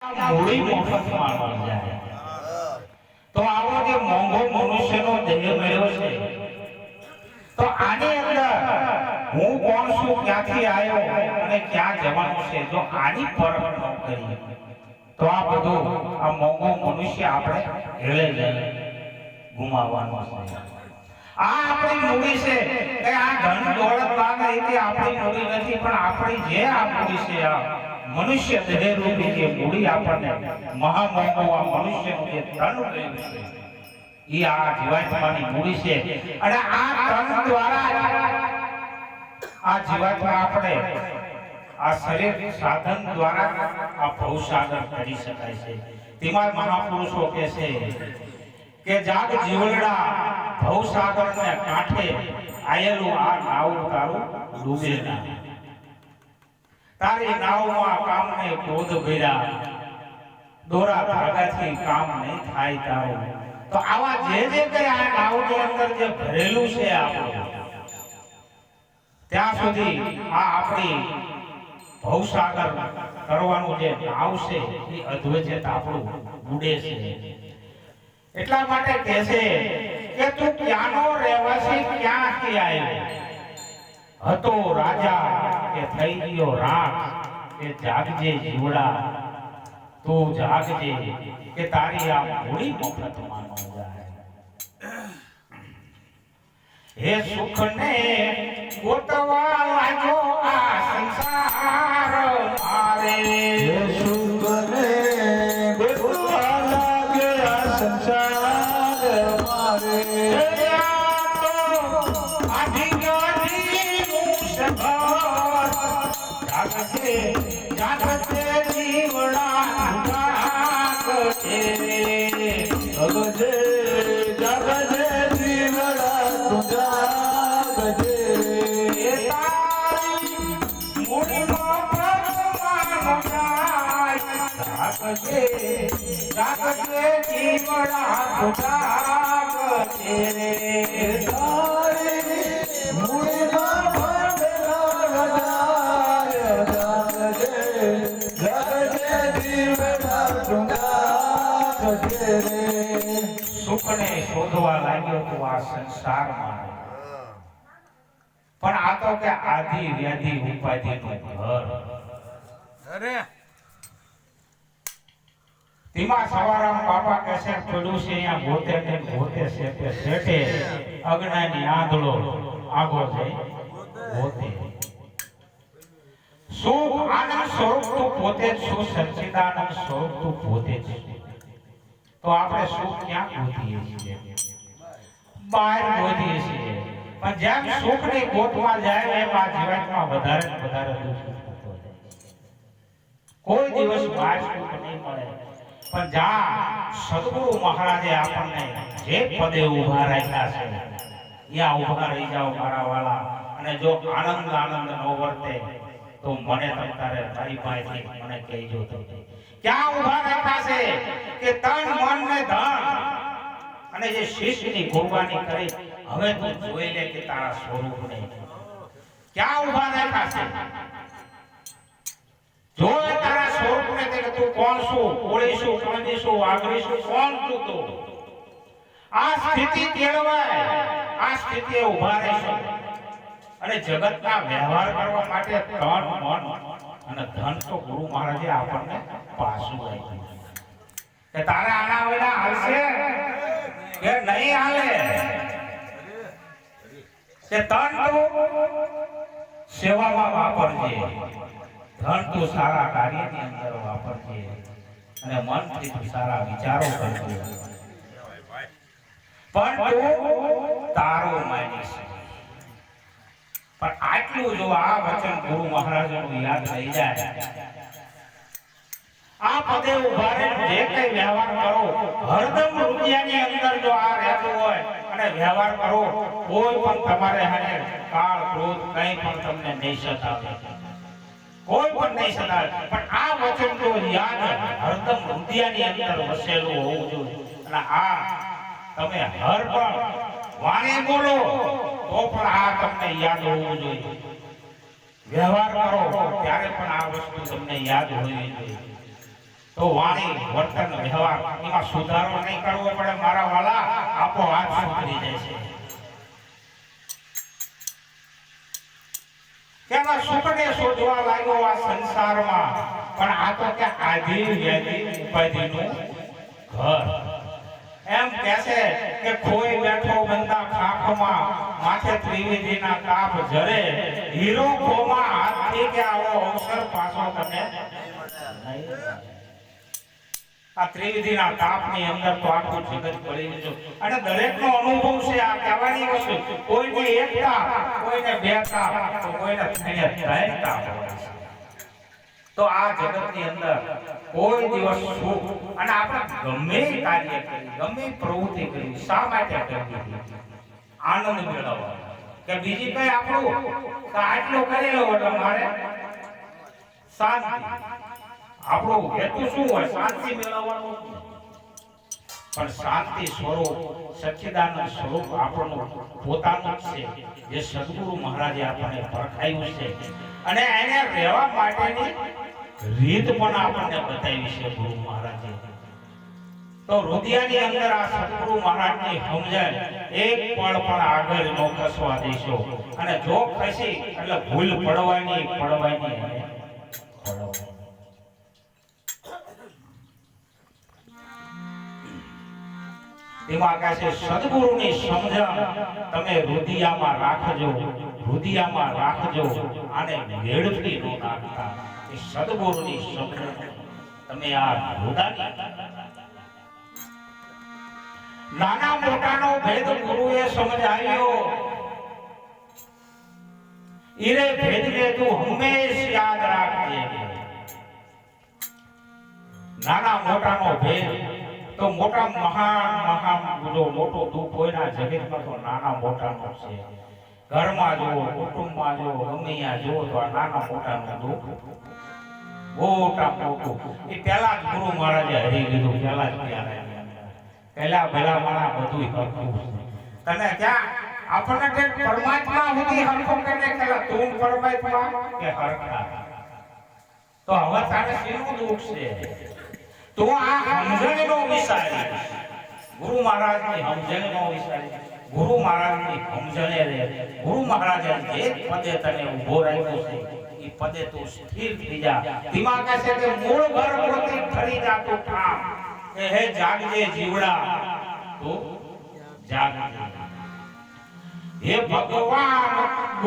મૂડી મફતમાં મળી જાય. તો આવો જે મોંઘો મનુષ્યનો દેહ મળ્યો છે, તો આની અંદર હું કોણ છું, ક્યાંથી આવ્યો અને ક્યાં જવાનું છે, જો આની પરખ ન કરીએ તો આ બધું આ મોંઘો મનુષ્ય આપણે હેળે જાય ગુમાવવાનો છે. આ આપણી મૂડી છે કે આ ધન દોલત લાગે એ આપણી મૂડી નથી, પણ આપણી જે આ મૂડી છે, આ મનુષ્ય દેહ રૂપી જે મૂડી આપણને મહામોંઘો આ મનુષ્યનું જે ધન મળ્યું છે એ આ જીવાત્માની મૂડી છે. અને આ ધન દ્વારા આ જીવાત્મા આપણે આ શરીર સાધન દ્વારા આ ભવસાગર કરી શકાય છે. તેમાં મહાપુરુષો કહે છે કે જાગ જીવડા ભવસાગરને કાંઠે આયેલું આ નાવ તારું ડૂબે ના. તારી નાવમાં કામ ને ક્રોધ ભર્યા, દોરા ધાગાથી કામ નહીં થાય તારું. તો આવા જે કઈ આ નાવની અંદર જે ભરેલું છે આપણું, ત્યાં સુધી આ આપણી ભવસાગર કરવાનું જે નાવ છે એ અધ્વચિત આપણું ઉડે છે. એટલા માટે કહે છે કે તું ક્યાંનો રહેવાસી, ક્યાંથી આવ્યો, હતો રાજા કે થઈ ગયો રાખ, કે જાગજે જીવડા તું જાગજે, કે તારી આ મૂડી મફતમાં ન જાય. હે સુખને ગોતવા લાગ્યો આ સંસાર મારે, હે સુખને ગોતવા લાગ્યો આ સંસાર મારે. જાગતે જીવડા જાગતે, જાગજે જાગજે જીવડા તું જાગજે. જાગતે જાગતે જીવડા જાગતે, મૂળમાં ભરેલા રજાય જાગજે જાગજે જીવડા તું જાગજે રે. સુખને શોધવા લાગ્યો તું આ સંસારમાં, પણ આ તો કે આધિ વ્યાધિ ઉપાધિનું ઘર. તેમાં સવારામ બાપા કહે છે પડ્યું છે અહીંયા ગોતે ને ગોતે છે તે શેઠે અજ્ઞાની આંધળો આગો જઈ ગોતે. સુખ આનંદ સ્વરૂપ તું પોતે જ છું, સચ્ચિદાનંદ સ્વરૂપ તું પોતે જ છે. તો આપણે સુખ ક્યાં ગોતીએ છીએ? બહાર ગોતીએ છીએ. પણ જેમ સુખ ની ગોતવા જાય એમ આ જીવનમાં વધારે ને વધારે દુઃખ થતો જાય. કોઈ દિવસ બહાર સુખ નહીં મળે, પણ જ્યાં સદગુરુ મહારાજે આપણને જે પદે ઉભા રાખ્યા છે ત્યાં ઉભા રહી જાઓ મારા વાલા. અને જો આનંદ આનંદ ન વર્તે તો મને તમારે મારી પાસેથી મને કહેજો. તમે ક્યાં ઉભા રાખ્યા છે કે તન મન ને ધન અને જે શિષ્યની કુરબાની કરી હવે તું જોઈ લે કે તારા સ્વરૂપને ક્યાં ઉભા રાખ્યા છે. જો તારા સ્વરૂપને કે તું કોણ છું, કોળી છું, કણજી છું, વાઘરી છું, કોણ છું તું? આ સ્થિતિ કેળવાય, આ સ્થિતિએ ઉભા રહેશો અને જગતના વ્યવહાર કરવા માટે તન મન અને ધન તો ગુરુ મહારાજે આપણને પાછું આપ્યું કે તારે આના વિના હાલશે કે નહીં હાલે. કે તન તું સેવામાં વાપરજે, ધન તું સારા કાર્યની અંદર વાપરજે, અને મનથી તું સારા વિચારો કરજે. પણ તું તારું માનીશ. પણ આટલું જો આ વચન ગુરુ મહારાજનું યાદ રહી જાય, આ પદે ઉભા રહીને જે કઈ વ્યવહાર કરો, હરદમ રૂપિયાની અંદર જો આ રહેતું હોય અને વ્યવહાર કરો, કોઈ પણ તમારે હારે કાળ ક્રોધ કઈ પણ તમને નહીં સતાવે, કોઈ પણ નહીં સતાવે. પણ આ વચન જો યાદ હરદમ રૂપિયાની અંદર વસેલું હોવું જોઈએ. અને આ તમે હર પણ વાણી બોલો તો પણ આ તમને યાદ હોવું જોઈએ. વ્યવહાર કરો ત્યારે પણ આ વસ્તુ તમને યાદ હોવી જોઈએ. તો વાણી વર્તન વ્યવહાર એમાં સુધારો નહીં કરવો પડે મારા વાલા, આપોઆપ સુધરી જાય છે. કેવા સુખને શોધવા લાગ્યો આ સંસારમાં, પણ આ તો કે આધી વ્યાધિ ઉપાધિનું ઘર. એમ કહે છે કે કોઈ બેઠો બંદા ખાખમાં, માથે ત્રિવેદીના કાપ જરે, હીરો ખોમાં હાથથી કે આવો અવસર પાછો તને નહીં. આ ત્રિવેદીના તાપની અંદર તો આખું જગત પડી ગયું અને દરેકનો અનુભવ છે. આ કહેવાની વસ્તુ, કોઈને એક તાપ, કોઈને બે તાપ, તો કોઈને ત્રણ તાપ હોય છે. તો આ જગતની અંદર કોઈ દિવસ સુખ, અને આપણે ગમે કાર્ય કરી, ગમે પ્રવૃત્તિ કરી, શા માટે કરવી? આનંદ મેળવવા, કે બીજી કઈ આપણું આટલું કરી લો એટલે મારે શાંતિ. આપણો હેતુ શું હોય? શાંતિ મેળવવાનો. પણ શાંતિ સ્વરૂપ સચ્ચિદાનંદ સ્વરૂપ આપણું પોતાનું જ છે, જે સદગુરુ મહારાજે આપણને પરખાયું છે, અને એને રહેવા માટેની રીત પણ આપણને બતાવી છે ગુરુ મહારાજે. તો હૃદયની અંદર આ સદગુરુ મહારાજની સમજણ એક પળ પણ આગળ ન ખસવા દેશો, અને જો ખસી એટલે ભૂલ પડવાની. એમાં કહે છે સદગુરુની સમજણ તમે હૃદયમાં રાખજો, આને વેડફી ન નાખતા. એ સદગુરુની સમજણ તમે આ હૃદયની. નાના મોટાનો ભેદ ગુરુએ સમજાવ્યો, ઈરે ભેદને તું હંમેશ યાદ રાખજે. નાના મોટાનો ભેદ તો મોટા મહાન જો મોટો દુઃખ હોય ના જગતમાં તો નાના મોટાનો છે. ઘરમાં જુઓ, કુટુંબમાં જુઓ, ગમે ત્યાં જુઓ તો આ નાના મોટાનું દુઃખ મોટું. એ પહેલા જ ગુરુ મહારાજે હરી લીધું. પહેલા ભલા માણા બધું હરખું તને ત્યાં આપણને કે પરમાત્મા સુધી હરખું કરીને પેલા તું પરમાત્મા કે હરખા. તો હવે તારે શેનું દુઃખ છે? તો આ સમજણનો વિચારી, ગુરુ મહારાજની સમજણનો વિચારી, ગુરુ મહારાજની સમજણે રે. ગુરુ મહારાજે જે પદે તને ઉભો રાખ્યો છે એ પદે તું સ્થિર થઈ જા. દિમાગ છે કે મૂળ ઘર પોતે ફરી જાતું ઠામ, કે હે જાગજે જીવડા તું જાગજે. હે ભગવાન